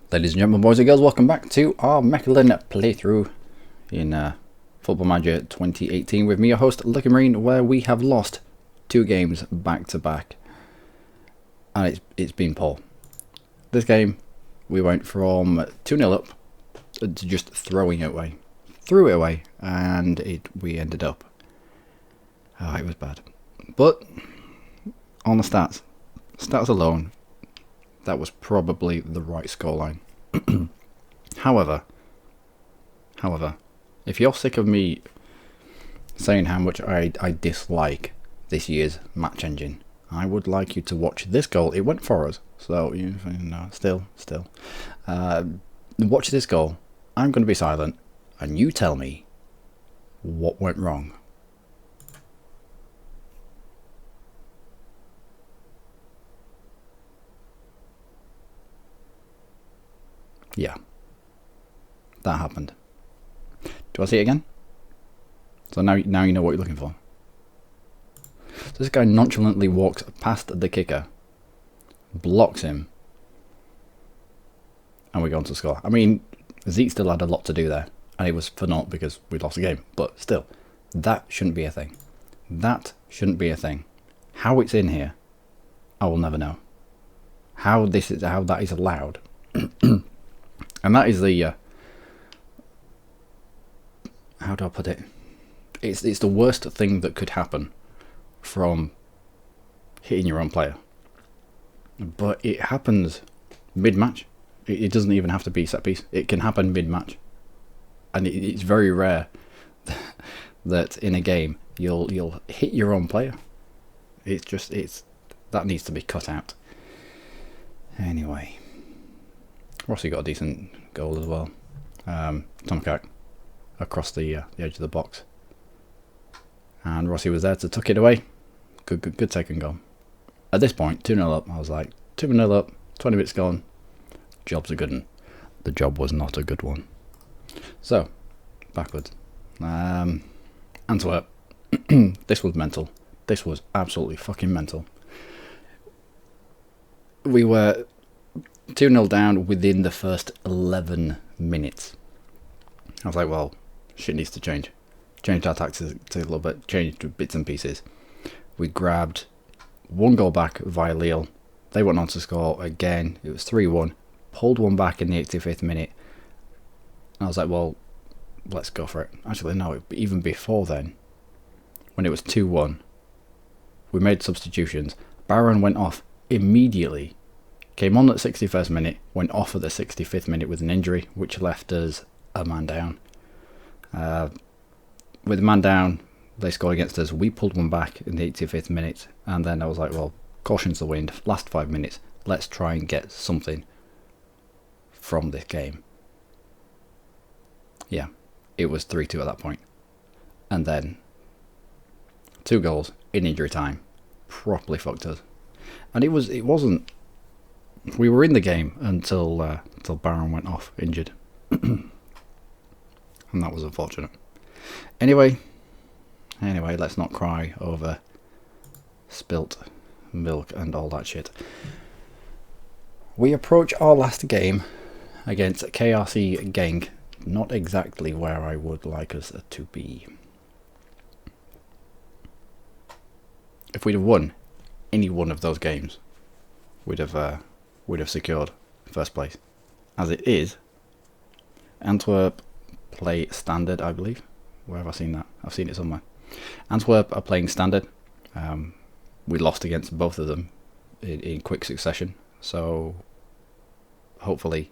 Ladies and gentlemen, boys and girls, welcome back to our Mechelen playthrough in Football Manager 2018 with me, your host, Luckymarine, where we have lost 2 games back to back. And it's been poor. This game, we went from 2-0 up to just throwing it away. Threw it away, and we ended up... Oh, it was bad. But, on the stats alone, that was probably the right scoreline. However, if you're sick of me saying how much I dislike this year's match engine, I would like you to watch this goal. It went for us, so you know, still. Watch this goal. I'm going to be silent, and you tell me what went wrong. Yeah, that happened. Do I see it again? So now you know what you're looking for. So this guy nonchalantly walks past the kicker, blocks him, and we go on to score. I mean, Zeke still had a lot to do there, and it was for naught because we lost the game. But still, that shouldn't be a thing. That shouldn't be a thing. How it's in here, I will never know. How that is allowed. And that is the, how do I put it? It's the worst thing that could happen from hitting your own player. But it happens mid-match. It doesn't even have to be set piece. It can happen mid-match. And it's very rare that in a game you'll hit your own player. That needs to be cut out. Anyway. Rossi got a decent goal as well. Tomkak across the edge of the box, and Rossi was there to tuck it away. Good second goal. At this point, 2-0 up. I was like, 2-0 up, 20 minutes gone. Job's a good one. The job was not a good one. So backwards. Antwerp. This was mental. This was absolutely fucking mental. We were 2-0 down within the first 11 minutes. I was like, well, shit needs to change. Changed our tactics a little bit, changed bits and pieces. We grabbed 1 goal back via Lille. They went on to score again. It was 3-1. Pulled 1 back in the 85th minute. And I was like, well, let's go for it. Actually, no, even before then, when it was 2-1, we made substitutions. Baron went off immediately. Came on at the 61st minute, went off at the 65th minute with an injury, which left us a man down. With a man down, they scored against us. We pulled 1 back in the 85th minute, and then I was like, well, caution's the wind. Last 5 minutes, let's try and get something from this game. Yeah, it was 3-2 at that point. And then 2 goals in injury time properly fucked us. And it wasn't. We were in the game until Baron went off injured. And that was unfortunate. Anyway, let's not cry over spilt milk and all that shit. We approach our last game against KRC Genk, not exactly where I would like us to be. If we'd have won any one of those games, we'd have secured first place. As it is, Antwerp play standard, I believe. Where have I seen that? I've seen it somewhere. Antwerp are playing standard. We lost against both of them in quick succession, so hopefully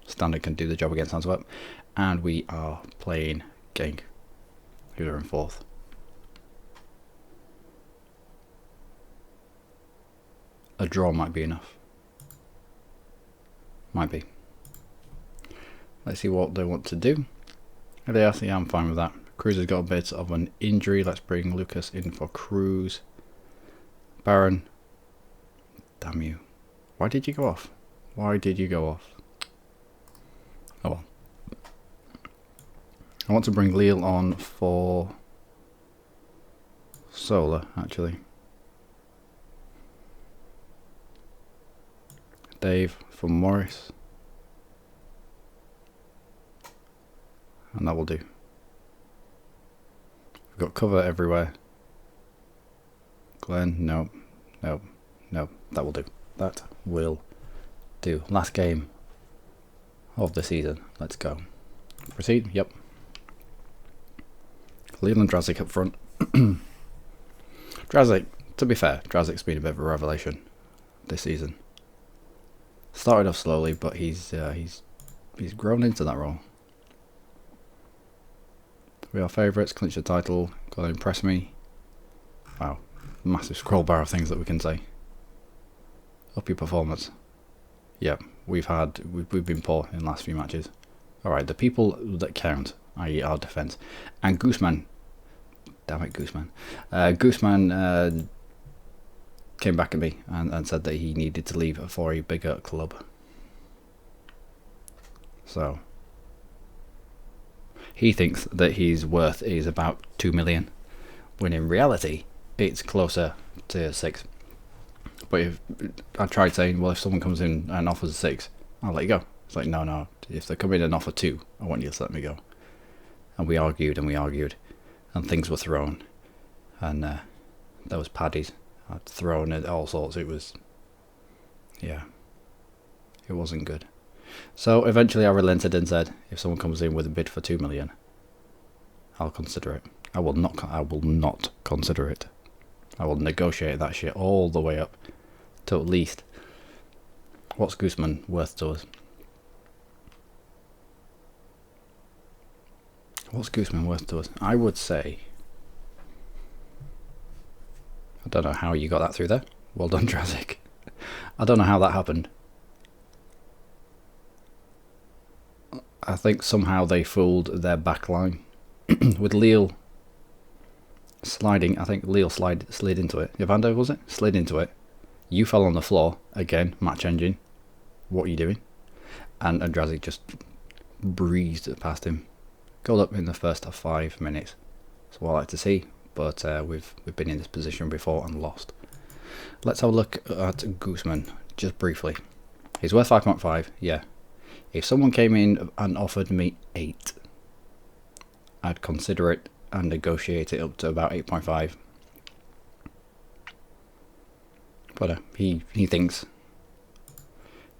standard can do the job against Antwerp. And we are playing Genk, who are in 4th. A draw might be enough. Might be. Let's see what they want to do. Yeah, I'm fine with that. Cruz has got a bit of an injury. Let's bring Lucas in for Cruz. Baron. Damn you. Why did you go off? Why did you go off? Oh well. I want to bring Lille on for Solar, actually. Dave for Morris. and that will do. We've got cover everywhere. Glenn, no, no, no, that will do. That will do. Last game of the season. Let's go. Proceed. Yep. Leland Drazik up front. Drazik, to be fair, Drazik's been a bit of a revelation this season. Started off slowly, but he's grown into that role. We are favourites, clinch the title, gotta impress me. Wow, massive scroll bar of things that we can say. Up your performance. Yep, we've been poor in the last few matches. Alright, the people that count, i.e. our defence. And Gooseman. Damn it, Gooseman. Gooseman came back at me and said that he needed to leave for a bigger club. So he thinks that his worth is about 2 million, when in reality it's closer to 6. But if I tried saying, well, if someone comes in and offers 6, I'll let you go. It's like, no, if they come in and offer 2, I want you to let me go. And we argued and we argued, and things were thrown, and there was paddies thrown at all sorts. It was, yeah, it wasn't good. So eventually I relented and said, if someone comes in with a bid for 2 million, I'll consider it. I will not consider it. I will negotiate that shit all the way up to at least, what's Gooseman worth to us? What's Gooseman worth to us? I would say, I don't know how you got that through there. Well done, Drazik. I don't know how that happened. I think somehow they fooled their back line. With Lille sliding, I think Lille slid into it. Evander, was it? Slid into it. You fell on the floor. Again, match engine. What are you doing? And Drazik just breezed past him. Goal up in the first 5 minutes. That's what I like to see. But we've been in this position before and lost. Let's have a look at Gooseman, just briefly. He's worth 5.5, yeah. If someone came in and offered me 8, I'd consider it and negotiate it up to about 8.5. But he thinks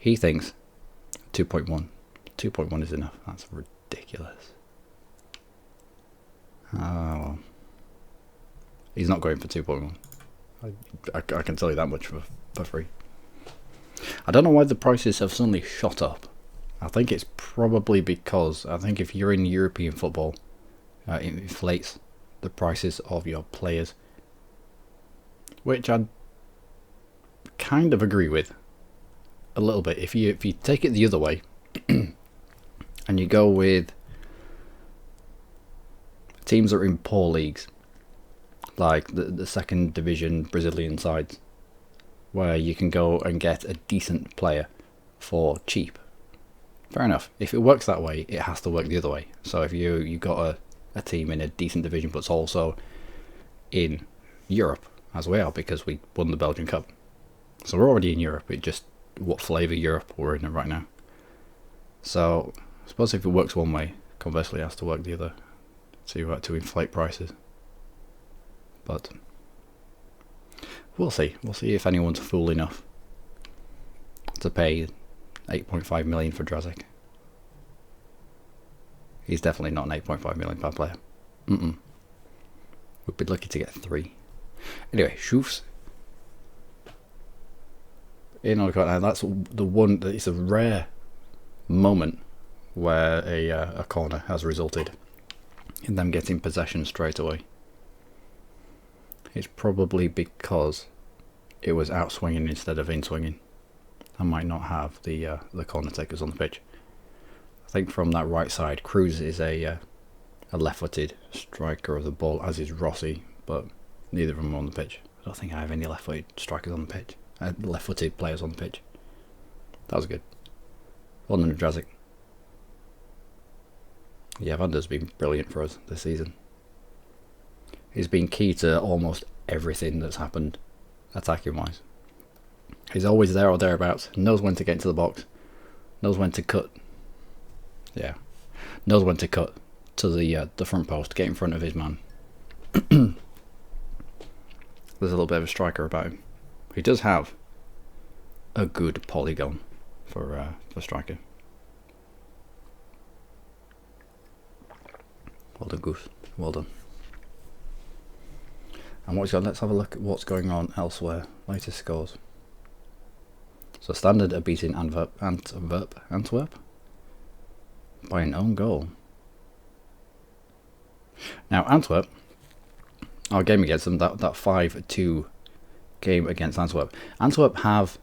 2.1. 2.1 is enough. That's ridiculous. Oh, he's not going for 2.1. I can tell you that much for free. I don't know why the prices have suddenly shot up. I think it's probably because I think if you're in European football, it inflates the prices of your players, which I kind of agree with a little bit. If you take it the other way and you go with teams that are in poor leagues, like the second division Brazilian sides, where you can go and get a decent player for cheap. Fair enough. If it works that way, it has to work the other way. So if you got a team in a decent division, but it's also in Europe, as we are, because we won the Belgian Cup. So we're already in Europe. It just what flavour Europe we're in right now. So I suppose if it works one way, conversely it has to work the other to inflate prices. But we'll see. We'll see if anyone's fool enough to pay 8.5 million for Drazik. He's definitely not an 8.5 million per player. We'd be lucky to get 3. Anyway, Schoofs in on the corner. And that's the one. It's a rare moment where a corner has resulted in them getting possession straight away. It's probably because it was out swinging instead of in swinging. I might not have the corner takers on the pitch. I think from that right side, Cruz is a left-footed striker of the ball, as is Rossi, but neither of them are on the pitch. I don't think I have any left-footed strikers on the pitch. Left-footed players on the pitch. That was good. Well done, Drazik. Yeah, Vander's been brilliant for us this season. He's been key to almost everything that's happened attacking-wise. He's always there or thereabouts, knows when to get into the box, knows when to cut. Yeah, knows when to cut to the front post, get in front of his man. There's a little bit of a striker about him. He does have a good polygon for striker. Well done, Goose. Well done. And what's got? Let's have a look at what's going on elsewhere. Latest scores. So Standard are beating Antwerp by an own goal. Now Antwerp, our game against them, that 5-2 game against Antwerp. Antwerp have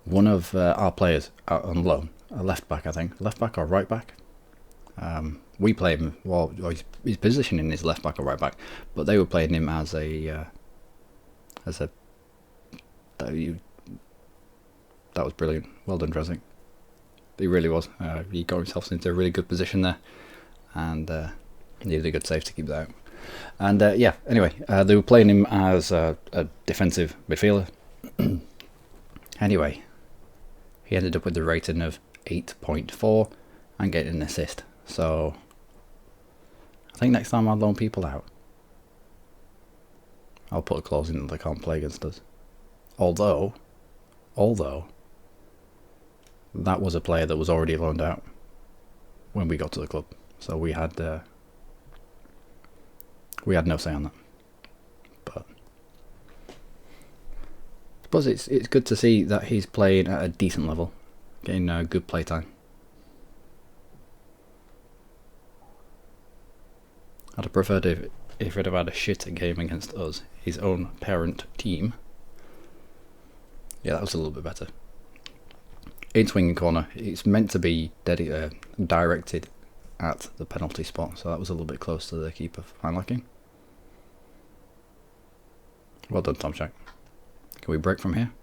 one of our players out on loan, a left back, I think, left back or right back. We play him, well, his positioning is left back or right back, but they were playing him as a that was brilliant. Well done, Drezik. He really was. He got himself into a really good position there, and needed a good save to keep that out. And yeah, anyway, they were playing him as a defensive midfielder. Anyway, he ended up with a rating of 8.4 and getting an assist. So I think next time I'll loan people out, I'll put a clause in that they can't play against us. Although that was a player that was already loaned out when we got to the club, so we had no say on that. But I suppose it's good to see that he's playing at a decent level, getting good play time. I'd have preferred if he'd have had a shit game against us, his own parent team. Yeah, that was a little bit better. In swinging corner, it's meant to be directed at the penalty spot, so that was a little bit close to the keeper fine looking. Well done, Tom Shack. Can we break from here?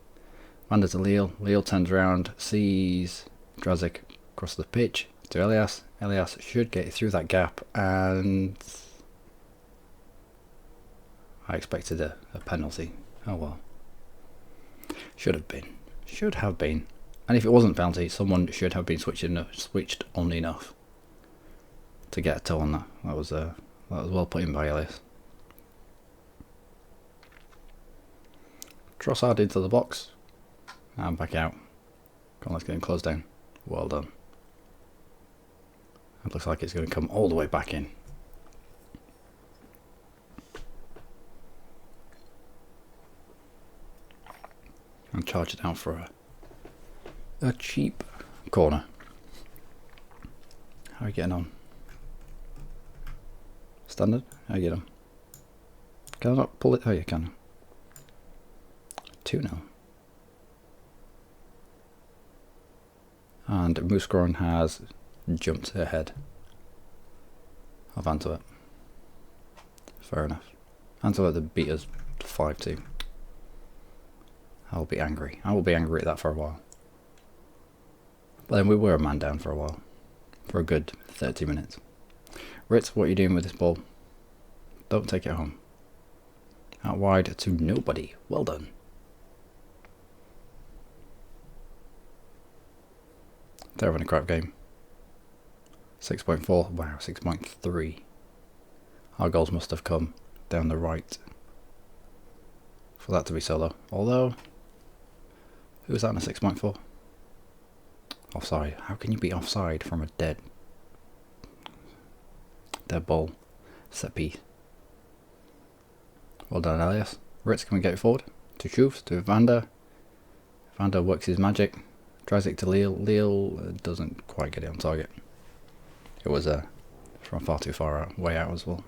Wander to Lille. Lille turns around, sees Drezik across the pitch to Elias. Elias should get through that gap, and I expected a penalty. Oh well. Should have been. And if it wasn't penalty, someone should have been switched on enough to get a toe on that. That was well put in by Elias. Trossard into the box and back out. Come on, let's get him closed down. Well done. It looks like it's going to come all the way back in. And charge it out for a cheap corner. How are you getting on? Standard? How are you getting on? Can I not pull it? Oh, you can. 2-0. And Mouscron has jumped ahead of Antwerp. Fair enough. Antwerp beat us 5-2. I'll be angry. I will be angry at that for a while. But then we were a man down for a while. For a good 30 minutes. Ritz, what are you doing with this ball? Don't take it home. Out wide to nobody. Well done. They're having a crap game. 6.4. Wow, 6.3. Our goals must have come down the right for that to be so low. Although, who was that in a 6.4? Offside. How can you be offside from a dead ball? Set piece. Well done, Elias. Ritz, can we get it forward? To Schoof, to Vander. Vander works his magic. Drezik to Lille. Lille doesn't quite get it on target. It was from far too far out, way out as well.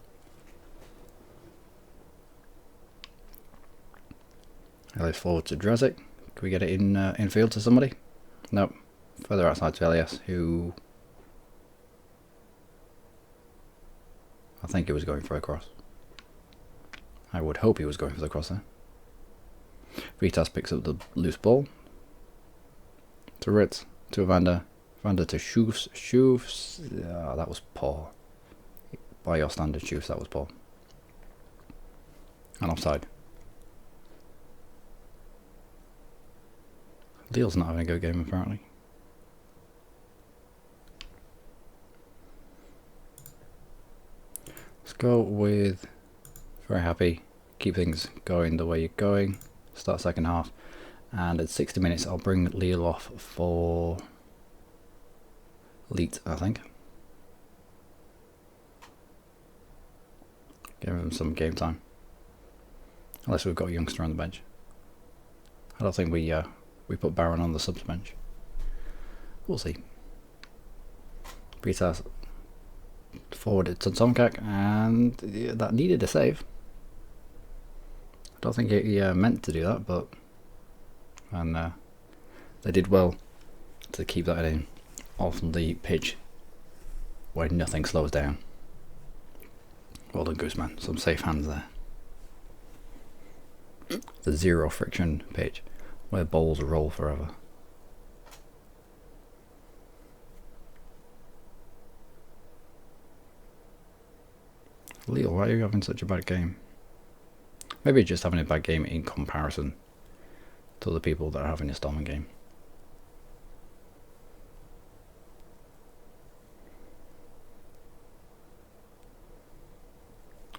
Elias forward to Drezik. Can we get it in field to somebody? Nope. Further outside to Elias, who I think he was going for a cross. I would hope he was going for the cross there. Vitas picks up the loose ball. To Ritz, to Vander. Vander to Schoofs. Schoofs, that was poor. By your standard, Schoofs, that was poor. And offside. Lille's not having a good game, apparently. Go with very happy. Keep things going the way you're going. Start second half. And at 60 minutes, I'll bring Lille off for Leet, I think. Give him some game time. Unless we've got a youngster on the bench. I don't think we put Baron on the subs bench. We'll see. Britas forwarded to Tomkak, and that needed a save. I don't think he meant to do that, but they did well to keep that in off the pitch where nothing slows down. Well done, Guzman. Some safe hands there. The zero friction pitch where balls roll forever. Lille, why are you having such a bad game? Maybe just having a bad game in comparison to the people that are having a storming game.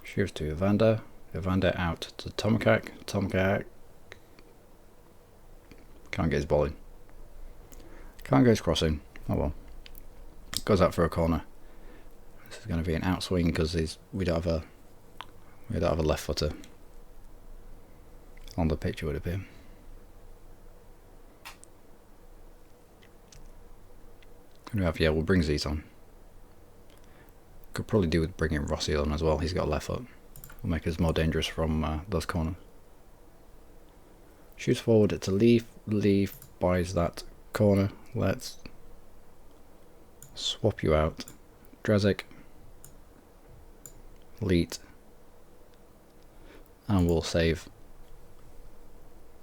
Cheers to Evander. Evander out to Tomkak. Tomkak can't get his ball in. Can't get his crossing. Oh well. Goes out for a corner. This is going to be an outswing because we don't have a left footer on the pitch, it would appear. We'll bring Z's on. Could probably do with bringing Rossi on as well. He's got a left foot. Will make us more dangerous from those corners. Shoots forward to Leaf. Leaf buys that corner. Let's swap you out. Drezic. Leet. And we'll save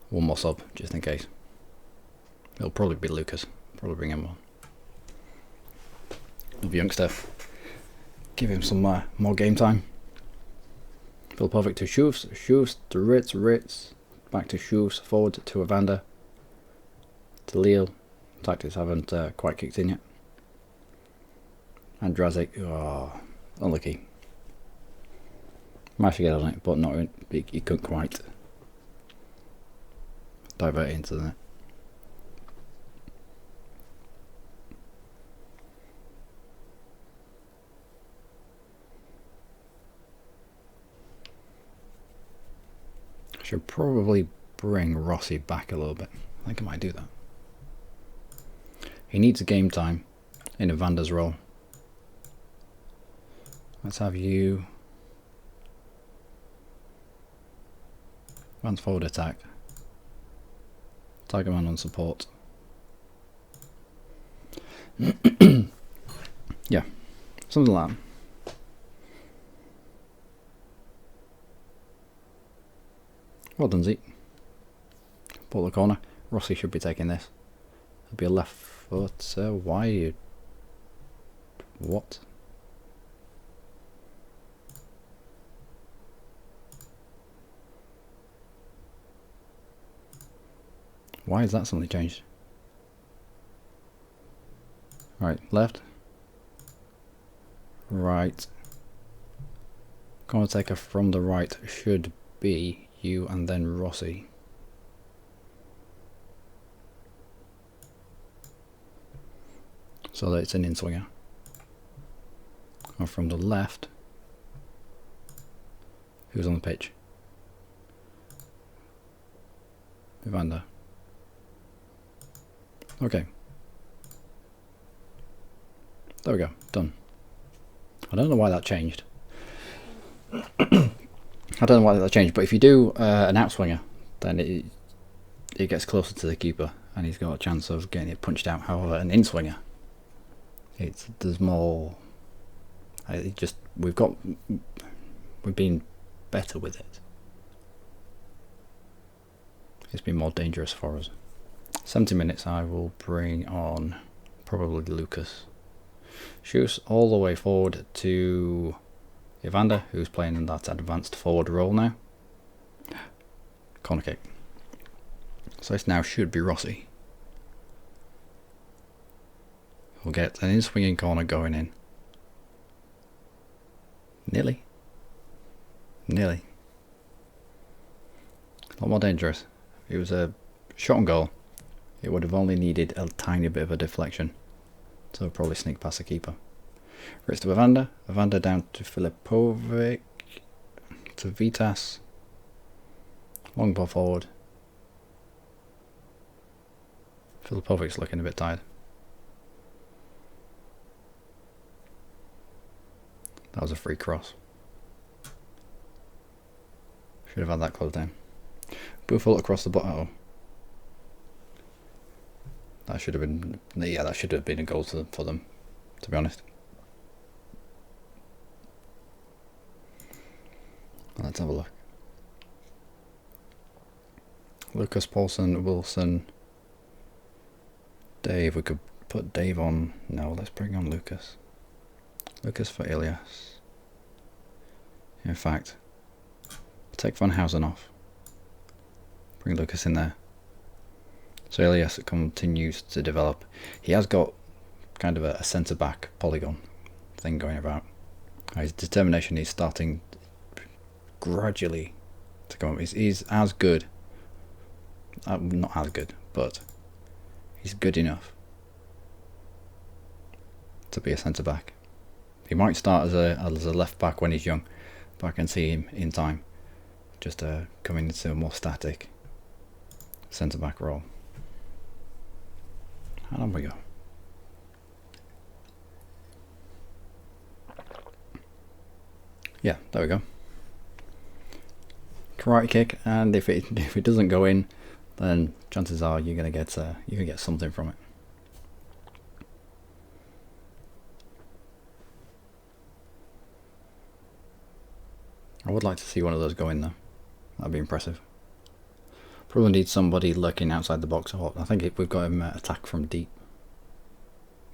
one more sub just in case. It'll probably be Lucas. Probably bring him on. Love youngster. Give him some more game time. Filipovic to Shufs. Shufs to Ritz. Ritz. Back to Shufs. Forward to Evander. To Lille. Tactics haven't quite kicked in yet. And Drazic. Oh, unlucky. Managed to get on it, but not. He couldn't quite divert it into the net. Should probably bring Rossi back a little bit. I think I might do that. He needs a game time in Evander's role. Let's have you. Advance forward attack. Tiger Man on support. Yeah, something like that. Well done, Zeke. Pull the corner. Rossi should be taking this. It'll be a left foot. Why are you... What? Why has that suddenly changed? Right, left. Right. Corner taker from the right should be you and then Rossi. So that it's an in-swinger. And from the left, who's on the pitch? Evander. Okay. There we go. Done. I don't know why that changed. I don't know why that changed, but if you do an outswinger, then it gets closer to the keeper and he's got a chance of getting it punched out. However, an in-swinger, there's more. We've been better with it. It's been more dangerous for us. 70 minutes, I will bring on probably Lucas. Shoots all the way forward to Evander, who's playing in that advanced forward role now. Corner kick. So this now should be Rossi. We'll get an in-swinging corner going in. Nearly. Nearly. A lot more dangerous. If it was a shot on goal, it would have only needed a tiny bit of a deflection. So probably sneak past the keeper. Ritz to Evander. Evander down to Filipovic. To Vitas. Long ball forward. Filipovic's looking a bit tired. That was a free cross. Should have had that closed down. Buffalo across the bottom. Oh. That should have been, yeah, that should have been a goal for them, to be honest. Let's have a look. Lucas, Paulson, Wilson, Dave. We could put Dave on. No, let's bring on Lucas. Lucas for Ilias. In fact, take Van Housen off. Bring Lucas in there. So Ilias continues to develop. He has got kind of a centre-back polygon thing going about. His determination is starting gradually to go. He's as good. Not as good, but he's good enough to be a centre-back. He might start as a left-back when he's young, but I can see him in time just coming into a more static centre-back role. And on we go. Yeah, there we go. Karate kick, and if it doesn't go in, then chances are you're gonna get something from it. I would like to see one of those go in though. That'd be impressive. Probably need somebody lurking outside the box. Or I think we've got him attack from deep.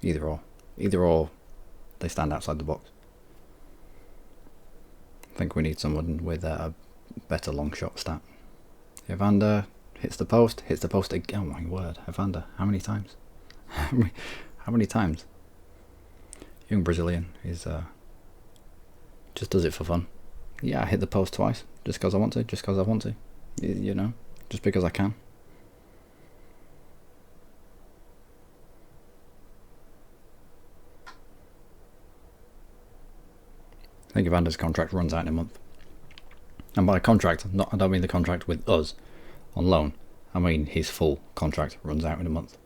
Either or, they stand outside the box. I think we need someone with a better long shot stat. Evander hits the post again. Oh my word, Evander! How many times? How many times? Young Brazilian is just does it for fun. Yeah, I hit the post twice just because I want to. You know. Just because I can. I think Evander's contract runs out in a month. And by contract, I don't mean the contract with us on loan. I mean his full contract runs out in a month.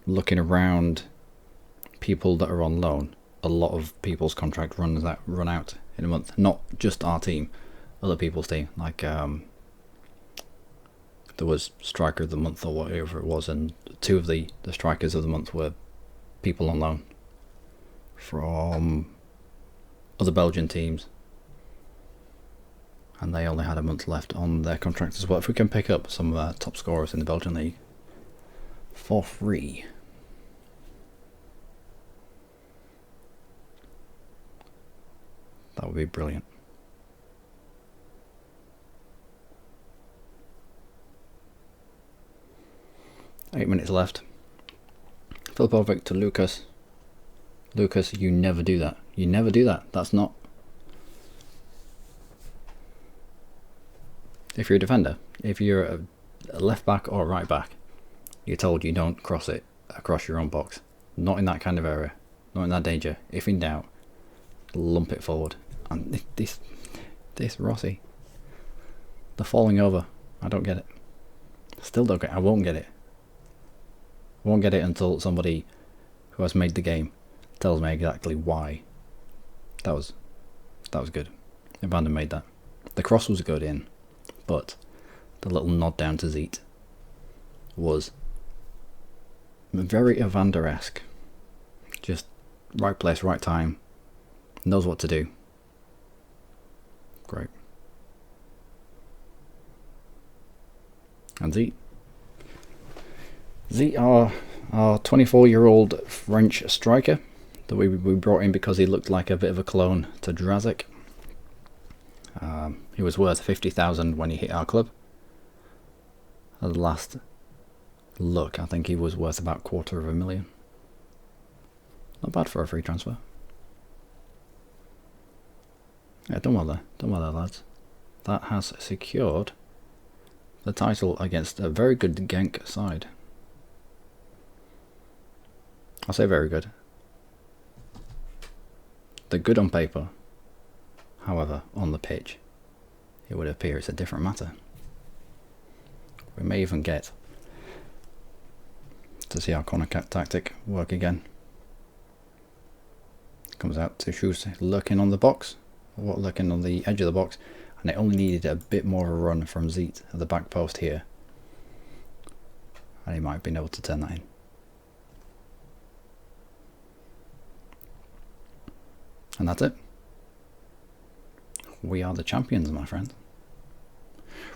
Looking around people that are on loan, a lot of people's contract run out in a month. Not just our team, other people's team. Like there was striker of the month or whatever it was, and two of the strikers of the month were people on loan from other Belgian teams, and they only had a month left on their contract as well. If we can pick up some top scorers in the Belgian league for free, that would be brilliant. Eight minutes left. Filipovic to Lucas. Lucas, you never do that. You never do that. That's not... If you're a defender, if you're a left back or a right back, you're told you don't cross it across your own box. Not in that kind of area. Not in that danger. If in doubt, lump it forward. And this Rossi. The falling over. I don't get it. Still don't get it. I won't get it. I won't get it until somebody who has made the game tells me exactly why. That was good. Evander made that. The cross was good in, but the little nod down to Zeet was very Evander-esque. Just right place, right time. Knows what to do. Great. And Zeet. Zeet, our 24-year-old French striker that we brought in because he looked like a bit of a clone to Drazik. He was worth 50,000 when he hit our club. At the last look, I think he was worth about $250,000. Not bad for a free transfer. Yeah, done well there. Done well there, lads. That has secured the title against a very good Genk side. I'll say very good. They're good on paper. However, on the pitch, it would appear it's a different matter. We may even get to see our corner tactic work again. Comes out to shoot lurking on the box, or lurking on the edge of the box, and it only needed a bit more of a run from Zeet at the back post here, and he might have been able to turn that in. And that's it. We are the champions, my friend.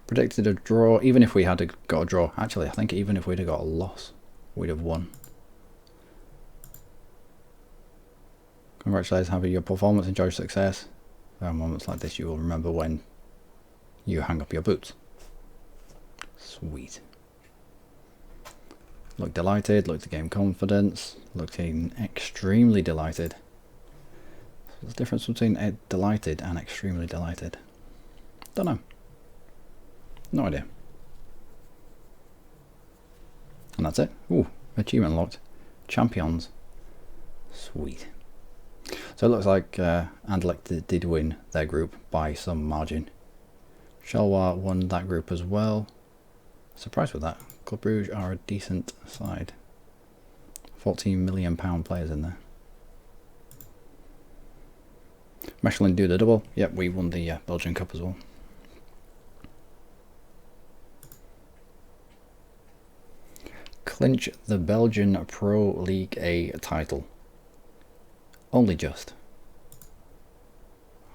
Predicted a draw, even if we had got a draw. Actually, I think even if we'd have got a loss, we'd have won. Congratulations, having your performance, enjoy success. There are moments like this you will remember when you hang up your boots. Sweet. Look delighted, look to gain confidence, looking extremely delighted. There's a difference between delighted and extremely delighted. Don't know. No idea. And that's it. Ooh, achievement unlocked. Champions. Sweet. So it looks like Anderlecht did win their group by some margin. Charleroi won that group as well. Surprised with that. Club Brugge are a decent side. £14 million players in there. Mechelen do the double. Yep, we won the Belgian Cup as well. Clinch the Belgian Pro League A title. Only just.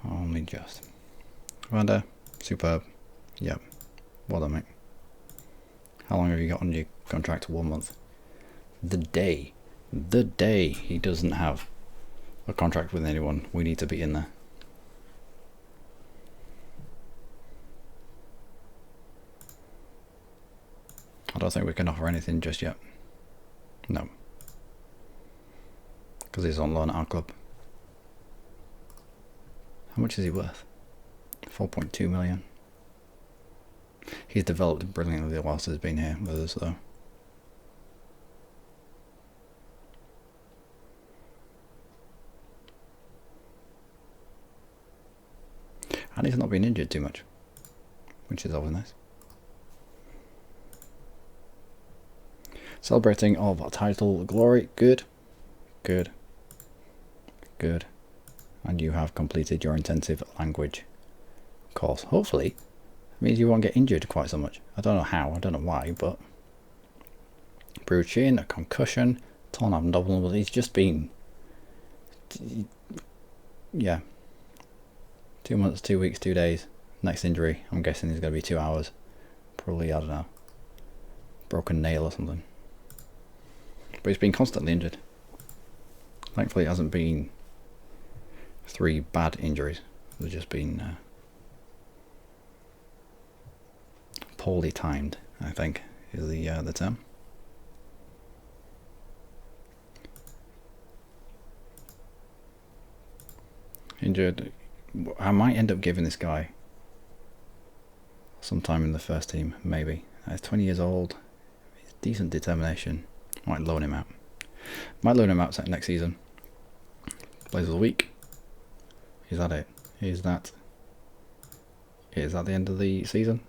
Only just. Randa, superb. Yep. Well done, mate. How long have you got on your contract? 1 month. The day he doesn't have a contract with anyone, we need to be in there. I don't think we can offer anything just yet. No. Because he's on loan at our club. How much is he worth? 4.2 million. He's developed brilliantly whilst he's been here with us though. And he's not been injured too much, which is always nice. Celebrating of title glory. Good. Good. Good. And you have completed your intensive language course. Hopefully, it means you won't get injured quite so much. I don't know how, I don't know why, but bruised shin, a concussion, torn abdominal. He's just been, yeah, 2 months, 2 weeks, 2 days. Next injury, I'm guessing is going to be 2 hours. Probably, I don't know, broken nail or something. But he's been constantly injured. Thankfully, it hasn't been 3 bad injuries. They've just been poorly timed, I think, is the term. Injured. I might end up giving this guy sometime in the first team, maybe. He's 20 years old. He's decent determination. Might loan him out. Might loan him out next season. Plays of the week. Is that it? Is that the end of the season?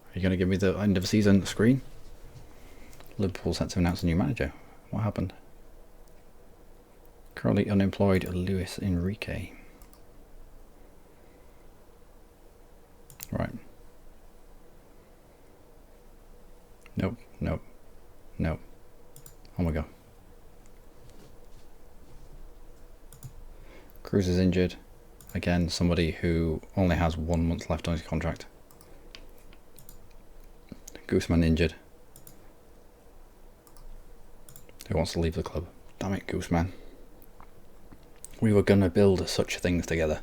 Are you going to give me the end of the season screen? Liverpool set to announce a new manager. What happened? Currently unemployed Luis Enrique. Right. Nope, nope, nope. On we go. Cruz is injured. Again, somebody who only has 1 month left on his contract. Gooseman injured. Who wants to leave the club? Damn it, Gooseman. We were going to build such things together.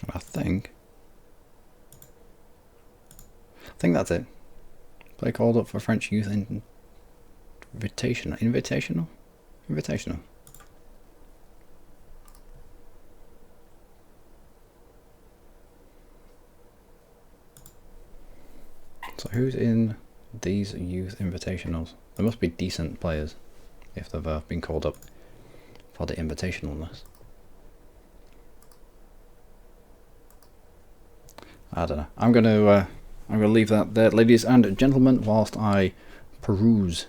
And I think that's it. Play called up for French Youth Invitational. So who's in these youth invitationals? There must be decent players if they've been called up for the invitational list. I don't know. I'm gonna leave that there, ladies and gentlemen, whilst I peruse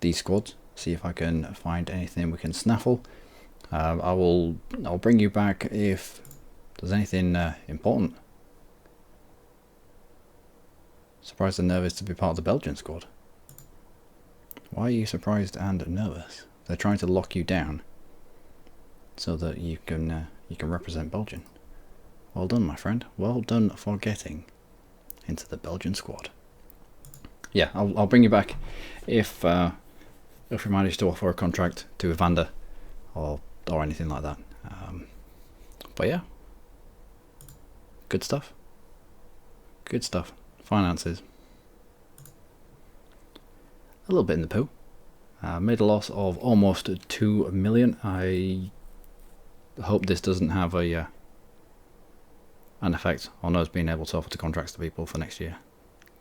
these squads, see if I can find anything we can snaffle. I'll bring you back if there's anything important. Surprised and nervous to be part of the Belgian squad. Why are you surprised and nervous? They're trying to lock you down so that you can represent Belgium. Well done, my friend. Well done for getting into the Belgian squad. Yeah, I'll bring you back if we manage to offer a contract to Evander or anything like that. But yeah, good stuff. Good stuff. Finances. A little bit in the poo. Made a loss of almost 2 million. I hope this doesn't have an effect on us being able to offer contracts to people for next year.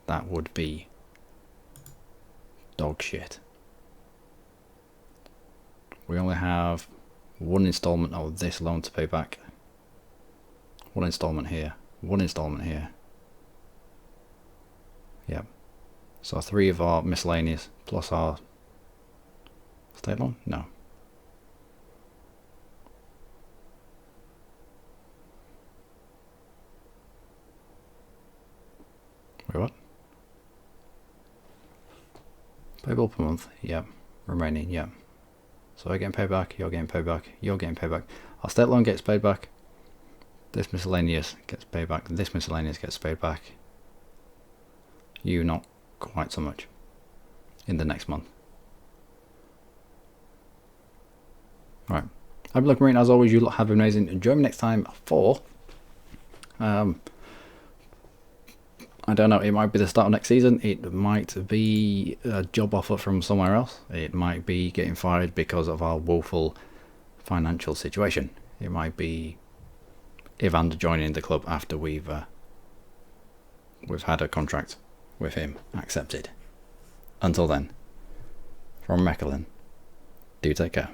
That would be dog shit. We only have one installment of this loan to pay back. One installment here. One installment here. Yep. So 3 of our miscellaneous plus our state loan? No. Wait, what? Payable per month? Yep. Remaining? Yep. So I'm getting paid back, you're getting paid back, you're getting paid back. Our state loan gets paid back. This miscellaneous gets paid back. This miscellaneous gets paid back. You not quite so much in the next month. Alright. I'm Luckymarine. As always, you lot have amazing. Join me next time for I don't know, it might be the start of next season, it might be a job offer from somewhere else, it might be getting fired because of our woeful financial situation, it might be Evander joining the club after we've had a contract with him accepted. Until then, from Mechelen, do take care.